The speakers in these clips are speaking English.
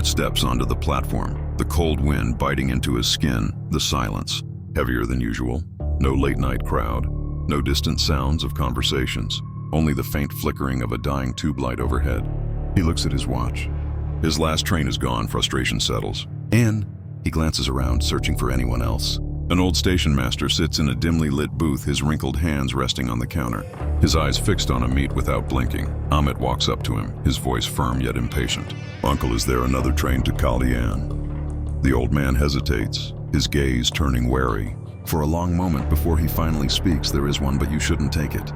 Amit steps onto the platform, the cold wind biting into his skin, the silence, heavier than usual. No late-night crowd, no distant sounds of conversations, only the faint flickering of a dying tube light overhead. He looks at his watch. His last train is gone, frustration settles. And he glances around, searching for anyone else. An old station master sits in a dimly lit booth, his wrinkled hands resting on the counter, his eyes fixed on Amit without blinking. Amit walks up to him, his voice firm yet impatient. "Uncle, is there another train to Kalyan?" The old man hesitates, his gaze turning wary. For a long moment before he finally speaks, "There is one, but you shouldn't take it."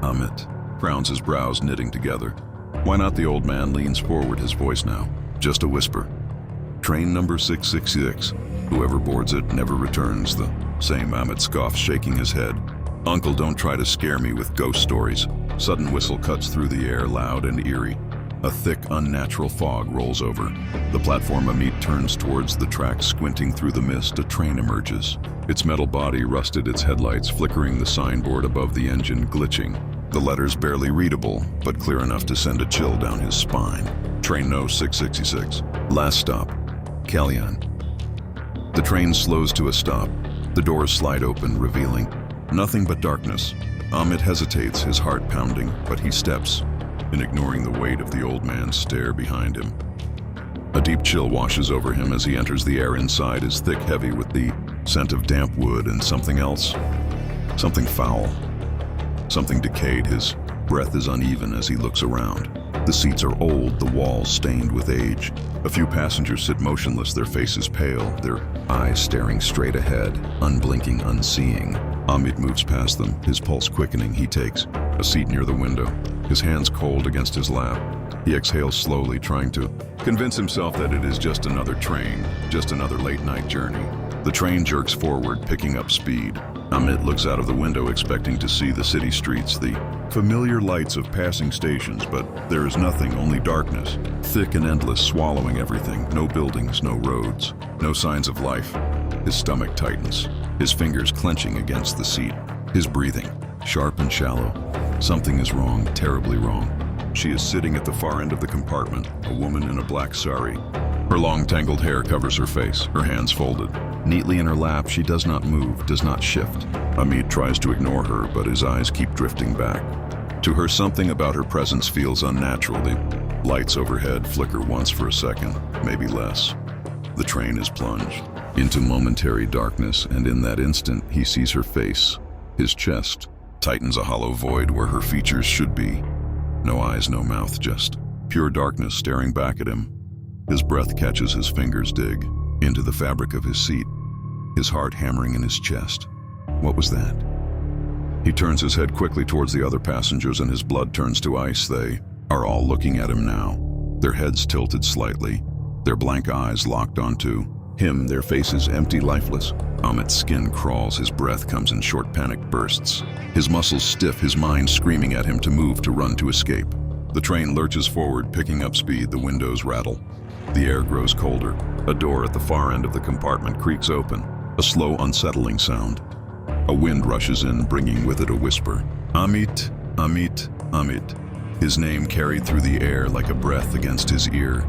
Amit frowns, his brows knitting together. "Why not?" The old man leans forward, his voice now just a whisper. "Train number 666. Whoever boards it never returns." The same. Amit scoffs, shaking his head. "Uncle, don't try to scare me with ghost stories." Sudden whistle cuts through the air, loud and eerie. A thick, unnatural fog rolls over. The platform. Amit turns towards the tracks, squinting through the mist. A train emerges. Its metal body rusted, its headlights flickering, the signboard above the engine glitching. The letters barely readable, but clear enough to send a chill down his spine. Train No. 666. Last stop, Kalyan. The train slows to a stop. The doors slide open, revealing nothing but darkness. Amit hesitates, his heart pounding, but he steps, and ignoring the weight of the old man's stare behind him. A deep chill washes over him as he enters. The air inside is thick, heavy with the scent of damp wood and something else. Something foul. Something decayed. His breath is uneven as he looks around. The seats are old, the walls stained with age. A few passengers sit motionless, their faces pale, their eyes staring straight ahead, unblinking, unseeing. Amit moves past them, his pulse quickening. He takes a seat near the window, his hands cold against his lap. He exhales slowly, trying to convince himself that it is just another train, just another late-night journey. The train jerks forward, picking up speed. Amit looks out of the window, expecting to see the city streets, the familiar lights of passing stations, but there is nothing, only darkness, thick and endless, swallowing everything. No buildings, no roads, no signs of life. His stomach tightens, his fingers clenching against the seat, his breathing sharp and shallow. Something is wrong, terribly wrong. She is sitting at the far end of the compartment, a woman in a black sari. Her long tangled hair covers her face, her hands folded. Neatly in her lap, she does not move, does not shift. Amit tries to ignore her, but his eyes keep drifting back. To her, something about her presence feels unnatural. The lights overhead flicker once for a second, maybe less. The train is plunged into momentary darkness, and in that instant, he sees her face. His chest tightens, a hollow void where her features should be. No eyes, no mouth, just pure darkness staring back at him. His breath catches, his fingers dig into the fabric of his seat, his heart hammering in his chest. What was that? He turns his head quickly towards the other passengers, and his blood turns to ice. They are all looking at him now, their heads tilted slightly, their blank eyes locked onto him, their faces empty, lifeless. Amit's skin crawls, his breath comes in short, panicked bursts. His muscles stiff, his mind screaming at him to move, to run, to escape. The train lurches forward, picking up speed. The windows rattle. The air grows colder. A door at the far end of the compartment creaks open, a slow, unsettling sound. A wind rushes in, bringing with it a whisper. Amit, Amit, Amit. His name carried through the air like a breath against his ear.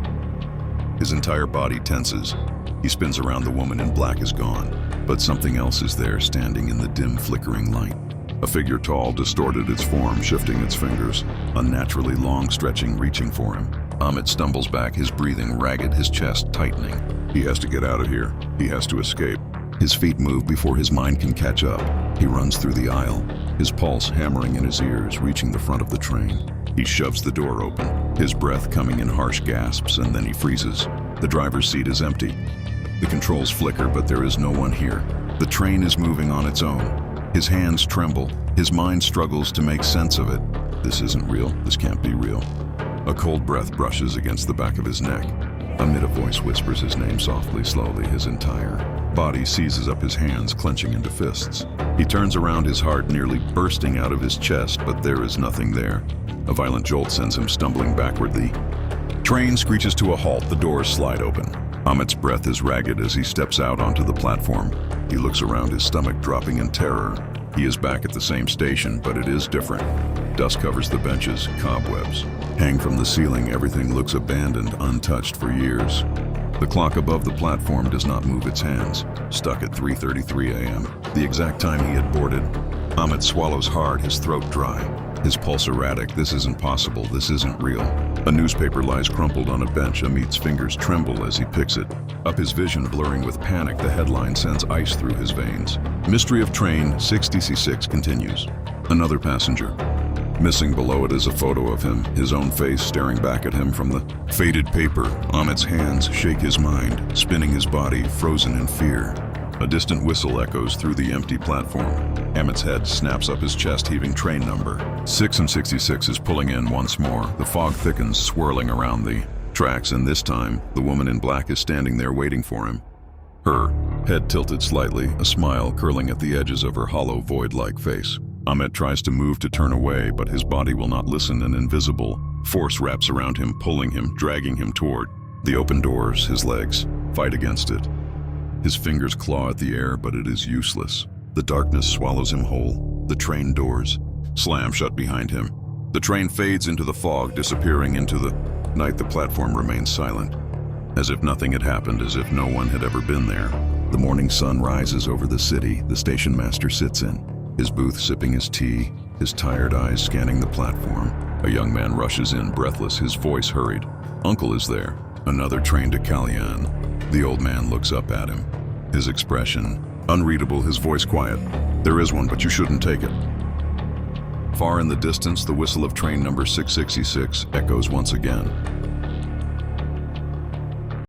His entire body tenses. He spins around. The woman in black is gone, but something else is there, standing in the dim, flickering light. A figure tall, distorted its form, shifting its fingers, unnaturally long, stretching, reaching for him. Amit stumbles back, his breathing ragged, his chest tightening. He has to get out of here. He has to escape. His feet move before his mind can catch up. He runs through the aisle, his pulse hammering in his ears, reaching the front of the train. He shoves the door open, his breath coming in harsh gasps, and then he freezes. The driver's seat is empty. The controls flicker, but there is no one here. The train is moving on its own. His hands tremble. His mind struggles to make sense of it. This isn't real. This can't be real. A cold breath brushes against the back of his neck. Amid a voice whispers his name softly, slowly. His entire body seizes up, his hands clenching into fists. He turns around, his heart nearly bursting out of his chest, but there is nothing there. A violent jolt sends him stumbling backward. The train screeches to a halt. The doors slide open. Amit's breath is ragged as he steps out onto the platform. He looks around, his stomach dropping in terror. He is back at the same station, but it is different. Dust covers the benches, cobwebs hang from the ceiling. Everything looks abandoned, untouched for years. The clock above the platform does not move its hands, stuck at 3:33 a.m., the exact time he had boarded. Amit swallows hard, his throat dry, his pulse erratic. This isn't possible, this isn't real. A newspaper lies crumpled on a bench. Amit's fingers tremble as he picks it up, his vision blurring with panic. The headline sends ice through his veins. Mystery of train 666 continues. Another passenger. Missing below it is a photo of him, his own face staring back at him from the faded paper. Amit's hands shake his mind, spinning his body, frozen in fear. A distant whistle echoes through the empty platform. Amit's head snaps up his chest, heaving. Train number 666 is pulling in once more. The fog thickens, swirling around the tracks, and this time, the woman in black is standing there waiting for him. Her head tilted slightly, a smile curling at the edges of her hollow, void-like face. Amit tries to move to turn away, but his body will not listen. An invisible force wraps around him, pulling him, dragging him toward the open doors. His legs fight against it. His fingers claw at the air, but it is useless. The darkness swallows him whole. The train doors slam shut behind him. The train fades into the fog, disappearing into the night. The platform remains silent, as if nothing had happened, as if no one had ever been there. The morning sun rises over the city. The station master sits in his booth, sipping his tea, his tired eyes scanning the platform. A young man rushes in, breathless, his voice hurried. Uncle is there. Another train to Kalyan. The old man looks up at him, his expression unreadable, his voice quiet. There is one, but you shouldn't take it. Far in the distance, the whistle of train number 666 echoes once again.